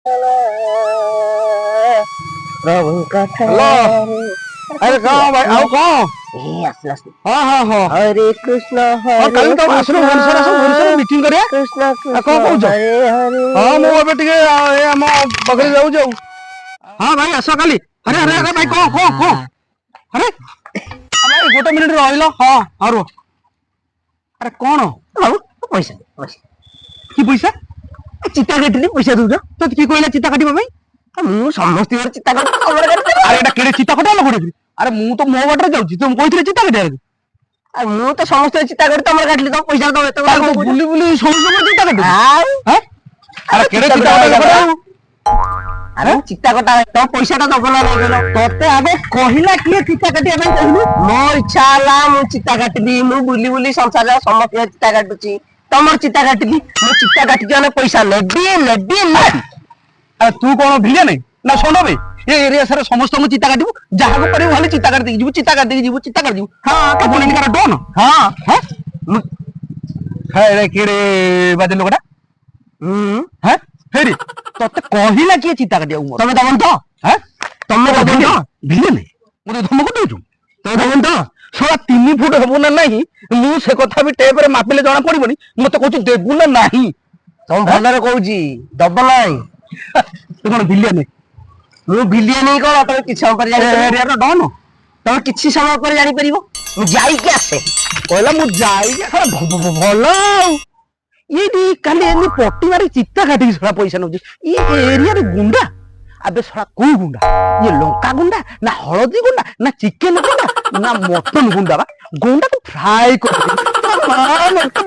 प्रभु कथा हेलो। अरे कहाँ भाई आओ कहाँ? हाँ हाँ हाँ हरे कृष्ण कल तो आसनो भुवनेश्वर मीटिंग करिया कृष्ण कौन कौन हरे हरे हाँ मु एबे टिके आम बगरी जाऊ जाऊ हाँ भाई आस काली अरे अरे अरे भाई कौन कौन कौन अरे भाई गोटे मिनिट रहिलो हाँ हाँ रो अरे कौन पैसा कि पैसा चिता काटिली पैसा दूच तो कि कहला चिता काटिबा भाई मु समस्त चिता काट अरे एटा केड़े चिता कटाला कोडे अरे मु तो मो बाटर जाउची तुम कहिथिले चिता काटिया मु तो समस्त चिता काट तमर काटली तो पैसा दो एत तो बुली बुली समस्त चिता काटु हैं अरे केड़े चिता चिता काटा अरे चिता कटा तो पैसा टा दबो ना नहीं तोते आगे कहिला किए चिता काटिया भाई कहलु मो इच्छा हला मु चिता काटली मु बुली बुली संसार समस्त चिता काटुची तमर चिता काटली मु चिता काटी जाने पैसा नेबी नेबी ना अरे तू कौन भिड़े नहीं ना सोना भाई ये एरिया सारा समस्त को चिता काटिबू जहा को परिबू खाली चिता काट देगी जीवू चिता काट देगी जीवू चिता काट जीवू हां का बोलनी कर डोन हां हैं है रे केड़े बादे लोकटा हैं फेरी तोते कहिला किए चिता काटिया उमर तमे दमन तो हैं तमे दमन तो भिड़े नहीं मुझे धमक देजू तमे दमन तो सोला 3 फुट हबो ना नहीं मु से कथा भी टेप रे मापिले जणा पड़िबनी मते कहू देबू ना नहीं तम भलरे कहूची दब नाही तू कोन भिलिया नहीं मु भिलिया नहीं कह तमे किछ समय पर जानि एरिया रो डोन तमे किछ समय पर जानि परिबो मु जाई के आसे कहला मु जाई के भलो ये दी काले एनी पट्टी मारी चित्ता काटी सड़ा पैसा नउजी ये एरिया रे गुंडा अबे सड़ा को गुंडा ये लंका गुंडा ना हळदी गुंडा ना चिकन गुंडा ना मटन गुंडा बा गुंडा को फ्राई कर मान तो